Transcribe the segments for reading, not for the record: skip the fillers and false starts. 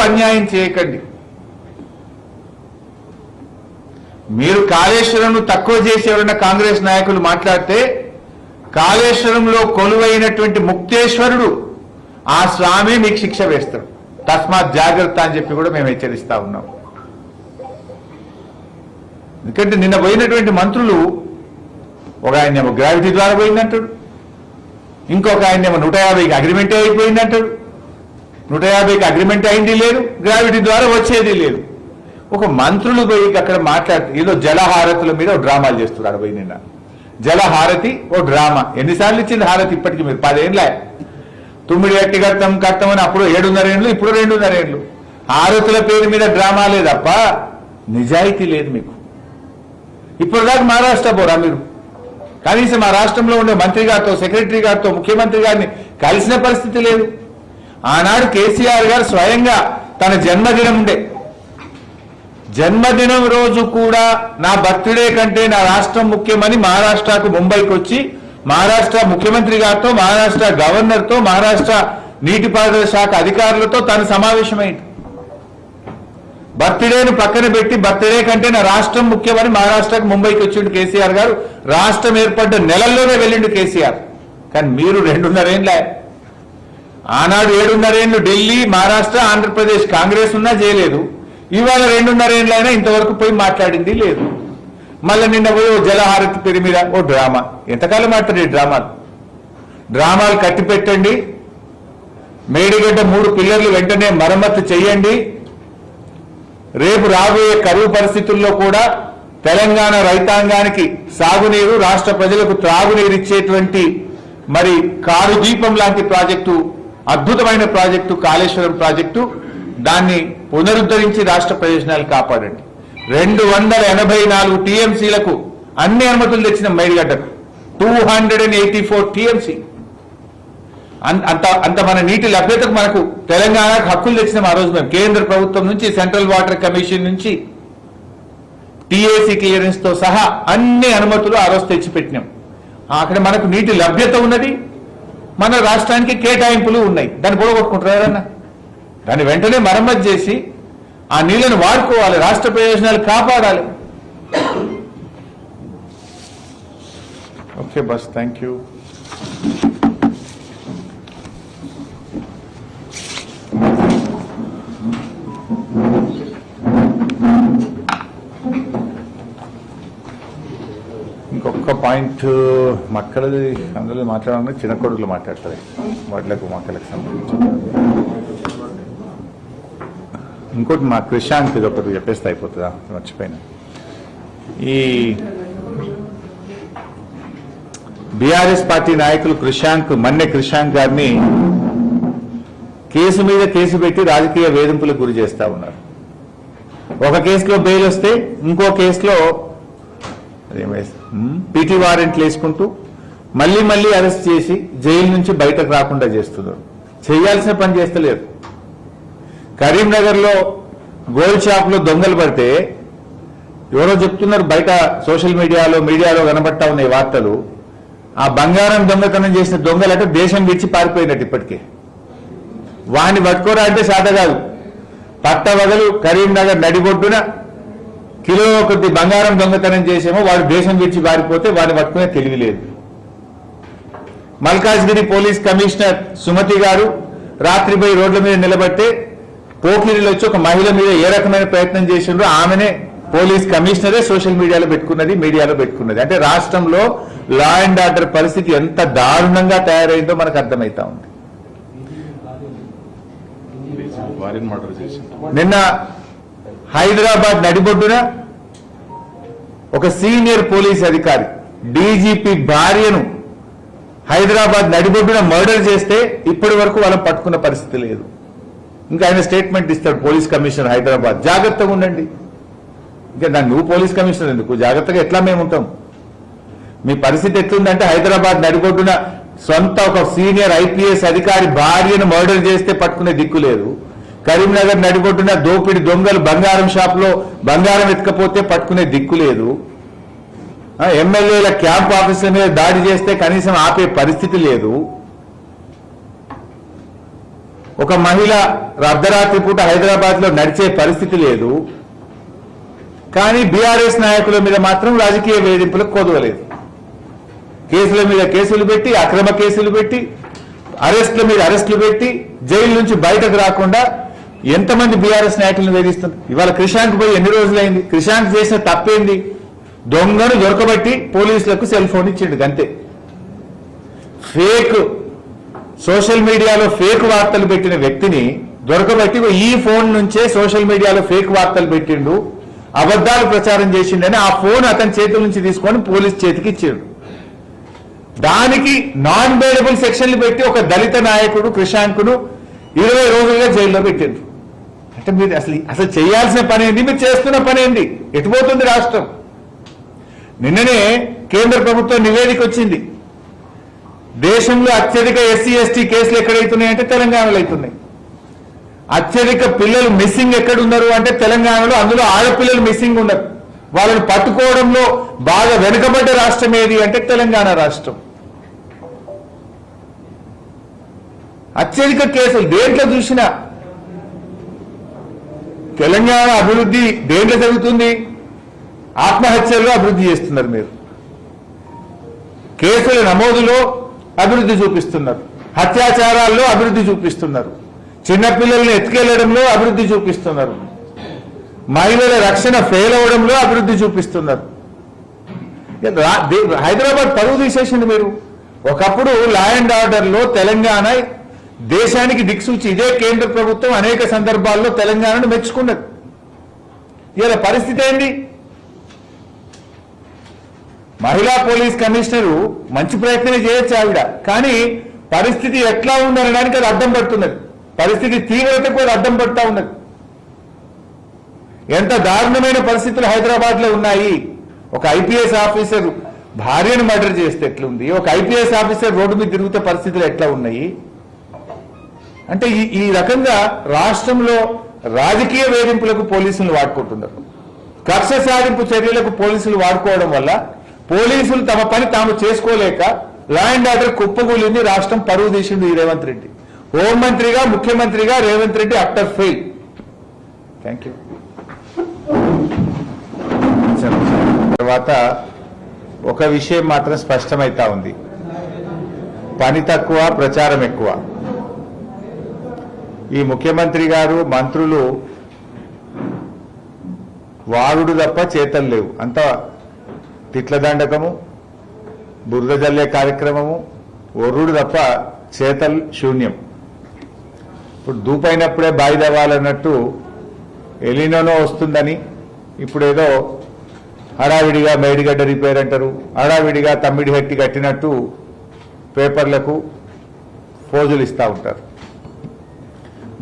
అన్యాయం చేయకండి. మీరు కాళేశ్వరంను తక్కువ చేసి ఎవరైనా కాంగ్రెస్ నాయకులు మాట్లాడితే కాళేశ్వరంలో కొలువైనటువంటి ముక్తేశ్వరుడు ఆ స్వామి మీకు శిక్ష వేస్తాడు. తస్మాత్ జాగ్రత్త అని చెప్పి కూడా మేము హెచ్చరిస్తా ఉన్నాం. ఎందుకంటే నిన్న పోయినటువంటి మంత్రులు ఒక ఆయనేమో గ్రావిటీ ద్వారా పోయిందంటాడు, ఇంకొక ఆయనేమో 150కి అగ్రిమెంట్ అయిపోయిందంటాడు. 150కి అగ్రిమెంట్ అయింది లేదు, గ్రావిటీ ద్వారా వచ్చేది లేదు. ఒక మంత్రులు పోయి అక్కడ మాట్లాడుతూ ఏదో జలహారతుల మీద ఒక డ్రామాలు చేస్తున్నారు. పోయి నిన్న జలహారతి ఓ డ్రామా. ఎన్నిసార్లు ఇచ్చింది హారతి ఇప్పటికి? మీరు 10 ఏళ్ళే. తుమ్మిడి ఎట్టి కట్టమని అప్పుడు 7.5 ఏళ్ళు, ఇప్పుడు 2.5 ఏళ్ళు. హారతుల పేరు మీద డ్రామా లేదప్ప నిజాయితీ లేదు మీకు. ఇప్పుడు దాకా మహారాష్ట్ర పోరా మీరు? కనీసం మా రాష్ట్రంలో ఉండే మంత్రి గారితో, సెక్రటరీ గారితో, ముఖ్యమంత్రి గారిని కలిసిన పరిస్థితి లేదు. ఆనాడు కేసీఆర్ గారు స్వయంగా తన జన్మదినం ఉండే, జన్మదినం రోజు కూడా నా బర్త్డే కంటే నా రాష్ట్రం ముఖ్యమని మహారాష్ట్రకు ముంబైకి వచ్చి మహారాష్ట్ర ముఖ్యమంత్రి గారితో, మహారాష్ట్ర గవర్నర్తో, మహారాష్ట్ర నీటిపారుదల శాఖ అధికారులతో తాను సమావేశమైంది. బర్త్డేను పక్కన పెట్టి బర్త్డే కంటే నా రాష్ట్రం ముఖ్యమని మహారాష్ట్రకు ముంబైకి వచ్చిండు కేసీఆర్ గారు. రాష్ట్రం ఏర్పడ్డ నెలల్లోనే వెళ్ళిండు కేసీఆర్. కానీ మీరు 2.5 ఏళ్ళే. ఆనాడు 7.5 ఏళ్ళు ఢిల్లీ, మహారాష్ట్ర, ఆంధ్రప్రదేశ్ కాంగ్రెస్ ఉన్నా చేయలేదు. ఇవాళ 2.5 ఏళ్ళైనా ఇంతవరకు పోయి మాట్లాడింది లేదు. మళ్ళీ నిన్న పోయి ఓ జలహారతి పేరు మీద ఓ డ్రామా. ఎంతకాలం ఆడతారు ఈ డ్రామాలు? డ్రామాలు కట్టి పెట్టండి. మేడిగడ్డ 3 పిల్లర్లు వెంటనే మరమ్మతు చేయండి. రేపు రాబోయే కరువు పరిస్థితుల్లో కూడా తెలంగాణ రైతాంగానికి సాగునీరు, రాష్ట్ర ప్రజలకు త్రాగునీరు ఇచ్చేటువంటి మరి కారు దీపం లాంటి ప్రాజెక్టు, అద్భుతమైన ప్రాజెక్టు కాళేశ్వరం ప్రాజెక్టు. దాన్ని పునరుద్ధరించి రాష్ట్ర ప్రయోజనాలు కాపాడండి. 284 టీఎంసీలకు అన్ని అనుమతులు తెచ్చిన మేడిగడ్డకు 284 టీఎంసీ. అంత మన నీటి లభ్యతకు మనకు తెలంగాణకు హక్కులు తెచ్చినాం ఆ రోజు మేము. కేంద్ర ప్రభుత్వం నుంచి, సెంట్రల్ వాటర్ కమిషన్ నుంచి, టీఏసీ క్లియరెన్స్ తో సహా అన్ని అనుమతులు ఆ రోజు తెచ్చిపెట్టినాం. అక్కడ మనకు నీటి లభ్యత ఉన్నది, మన రాష్ట్రానికి కేటాయింపులు ఉన్నాయి. దాన్ని పొడగొట్టుకుంటారు ఎవరన్నా? దాన్ని వెంటనే మరమ్మతు చేసి ఆ నీళ్లను వాడుకోవాలి, రాష్ట్ర ప్రయోజనాలు కాపాడాలి. Okay bus, thank you. ఇంకొక పాయింట్ మక్కలది అందులో మాట్లాడాలంటే చిన్న కొడుకులు మాట్లాడతారు, వాటిలకు మక్కలకు సంబంధించి. ఇంకోటి మా క్రిషాంక్ ఇది ఒకటి చెప్పేస్తే అయిపోతుందా, మర్చిపోయినా. ఈ బీఆర్ఎస్ పార్టీ నాయకులు మన్నె క్రిషాంక్ గారిని కేసు మీద కేసు పెట్టి రాజకీయ వేధింపులకు గురి చేస్తా ఉన్నారు. ఒక కేసులో బెయిల్ వస్తే ఇంకో కేసులో పీటీ వారెంట్లు వేసుకుంటూ మళ్ళీ అరెస్ట్ చేసి జైలు నుంచి బయటకు రాకుండా చేస్తున్నారు. చేయాల్సిన పని చేస్తలేరు. కరీంనగర్ లో గోల్డ్ షాప్ లో దొంగలు పడితే ఎవరో చెప్తున్నారు, బయట సోషల్ మీడియాలో కనబడతా ఉన్నాయి వార్తలు. ఆ బంగారం దొంగతనం చేసిన దొంగలంటే దేశం విడిచి పారిపోయినట్టు. ఇప్పటికే వాడిని పట్టుకోరా అంటే సాధ కాదు. పట్టవగలు కరీంనగర్ నడిబొడ్డున కిలో కొద్ది బంగారం దొంగతనం చేసేమో వాడు దేశం విడిచి పారిపోతే వాడిని పట్టుకునే తెలివి లేదు. మల్కాజ్గిరి పోలీస్ కమిషనర్ సుమతి గారు రాత్రి పోయి రోడ్ల మీద నిలబడితే పోకిరీలు వచ్చి ఒక మహిళ మీద ఏ రకమైన ప్రయత్నం చేసిండ్రో ఆమెనే పోలీస్ కమిషనరే సోషల్ మీడియాలో పెట్టుకున్నది. అంటే రాష్ట్రంలో లా అండ్ ఆర్డర్ పరిస్థితి ఎంత దారుణంగా తయారైందో మనకు అర్థమవుతా ఉంది. నిన్న హైదరాబాద్ నడిబొడ్డున ఒక సీనియర్ పోలీస్ అధికారి డీజీపీ భార్యను హైదరాబాద్ నడిబొడ్డున మర్డర్ చేస్తే ఇప్పటి వరకు వాళ్ళని పట్టుకున్న పరిస్థితి లేదు. ఇంకా ఆయన స్టేట్మెంట్ ఇస్తాడు పోలీస్ కమిషనర్ హైదరాబాద్, జాగ్రత్తగా ఉండండి. ఇంకా దాన్ని నువ్వు పోలీస్ కమిషనర్ ఎందుకు? జాగ్రత్తగా ఎట్లా మేము ఉంటాం? మీ పరిస్థితి ఎట్లుందంటే హైదరాబాద్ నడిబొడ్డున సొంత ఒక సీనియర్ ఐపీఎస్ అధికారి భార్యను మర్డర్ చేస్తే పట్టుకునే దిక్కు లేదు. కరీంనగర్ నడిబొడ్డున దోపిడి దొంగలు బంగారం షాప్ లో బంగారం ఎత్తుకపోతే పట్టుకునే దిక్కు లేదు. ఎమ్మెల్యేల క్యాంప్ ఆఫీసుల మీద దాడి చేస్తే కనీసం ఆపే పరిస్థితి లేదు. ఒక మహిళ అర్ధరాత్రి పూట హైదరాబాద్ లో నడిచే పరిస్థితి లేదు. కానీ బీఆర్ఎస్ నాయకుల మీద మాత్రం రాజకీయ వేధింపులకు కొదవలేదు. కేసుల మీద కేసులు పెట్టి, అక్రమ కేసులు పెట్టి, అరెస్టుల మీద అరెస్టులు పెట్టి, జైలు నుంచి బయటకు రాకుండా ఎంతమంది బీఆర్ఎస్ నాయకులను వేధిస్తుంది. ఇవాళ క్రిషాంక్ పోయి ఎన్ని రోజులైంది? క్రిషాంక్ చేసిన తప్పేంది? దొంగను దొరకబట్టి పోలీసులకు సెల్ ఫోన్ ఇచ్చిండు అంతే. ఫేక్ సోషల్ మీడియాలో ఫేక్ వార్తలు పెట్టిన వ్యక్తిని దొరకబట్టి ఈ ఫోన్ నుంచే సోషల్ మీడియాలో ఫేక్ వార్తలు పెట్టిండు, అబద్ధాలు ప్రచారం చేసిండని ఆ ఫోన్ అతని చేతుల నుంచి తీసుకొని పోలీస్ చేతికి ఇచ్చాడు. దానికి నాన్ బెయిలబుల్ సెక్షన్లు పెట్టి ఒక దళిత నాయకుడు క్రిషాంక్ను 20 రోజులుగా జైల్లో పెట్టిండ్రు. అంటే మీరు అసలు చేయాల్సిన పని ఏంది? మీరు చేస్తున్న పని ఏంది? ఎటుపోతుంది రాష్ట్రం? నిన్ననే కేంద్ర ప్రభుత్వం నివేదిక వచ్చింది. దేశంలో అత్యధిక ఎస్సీ ఎస్టీ కేసులు ఎక్కడైతున్నాయంటే తెలంగాణలో అవుతున్నాయి. అత్యధిక పిల్లలు మిస్సింగ్ ఎక్కడున్నారు అంటే తెలంగాణలో. అందులో ఆడపిల్లలు మిస్సింగ్ ఉన్నారు. వాళ్ళని పట్టుకోవడంలో బాగా వెనుకబడ్డ రాష్ట్రం ఏది అంటే తెలంగాణ రాష్ట్రం. అత్యధిక కేసులు దేంట్లో చూసినా. తెలంగాణ అభివృద్ధి దేంట్లో జరుగుతుంది? ఆత్మహత్యల్లో అభివృద్ధి చేస్తున్నారు మీరు. కేసుల నమోదులో అభివృద్ధి చూపిస్తున్నారు. అత్యాచారాల్లో అభివృద్ధి చూపిస్తున్నారు. చిన్నపిల్లల్ని ఎత్తుకెళ్లడంలో అభివృద్ధి చూపిస్తున్నారు. మహిళల రక్షణ ఫెయిల్ అవడంలో అభివృద్ధి చూపిస్తున్నారు. హైదరాబాద్ పరువు తీసేసింది మీరు. ఒకప్పుడు లా అండ్ ఆర్డర్లో తెలంగాణ దేశానికి దిక్సూచి. ఇదే కేంద్ర ప్రభుత్వం అనేక సందర్భాల్లో తెలంగాణను మెచ్చుకున్నది. ఇలా పరిస్థితి ఏంటి? మహిళా పోలీస్ కమిషనరు మంచి ప్రయత్నమే చేయొచ్చు ఆవిడ, కానీ పరిస్థితి ఎట్లా ఉందనడానికి అది అడ్డం పడుతున్నది. పరిస్థితి తీవ్రతకు అది అడ్డం పడుతూ ఉన్నది. ఎంత దారుణమైన పరిస్థితులు హైదరాబాద్ లో ఉన్నాయి. ఒక ఐపీఎస్ ఆఫీసర్ భార్యను మర్డర్ చేస్తే ఎట్లుంది? ఒక ఐపీఎస్ ఆఫీసర్ రోడ్డు మీద తిరుగుతే పరిస్థితులు ఎట్లా ఉన్నాయి? అంటే ఈ రకంగా రాష్ట్రంలో రాజకీయ వేధింపులకు పోలీసులు వాడుకుంటున్నారు. కక్ష సాధింపు చర్యలకు పోలీసులు వాడుకోవడం వల్ల పోలీసులు తమ పని తాము చేసుకోలేక లా అండ్ ఆర్డర్ కుప్పగూలింది. రాష్ట్రం పరువు తీసిండు ఈ రేవంత్ రెడ్డి. హోంమంత్రిగా, ముఖ్యమంత్రిగా Revanth Reddy after fail. Thank you. తర్వాత ఒక విషయం మాత్రం స్పష్టమైతా ఉంది. పని తక్కువ, ప్రచారం ఎక్కువ. ఈ ముఖ్యమంత్రి గారు, మంత్రులు వాగుడు తప్ప చేతలు లేవు. అంతా తిట్ల దండకము, బురద జల్లే కార్యక్రమము, ఒర్రుడు తప్ప చేతలు శూన్యం. ఇప్పుడు దూపైనప్పుడే బాయి దవ్వాలన్నట్టు ఎలినోనో వస్తుందని ఇప్పుడు ఏదో హడావిడిగా మేడిగడ్డ రిపేర్ అంటారు, హడావిడిగా తమ్మిడి హెట్టి కట్టినట్టు పేపర్లకు ఫోజులు ఇస్తూ ఉంటారు.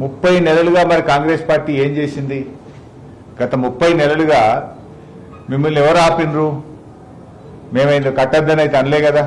30 నెలలుగా మరి కాంగ్రెస్ పార్టీ ఏం చేసింది? గత 30 నెలలుగా మిమ్మల్ని ఎవరు ఆపినరు? మేమైందో కట్టద్దని అయితే అనలే కదా.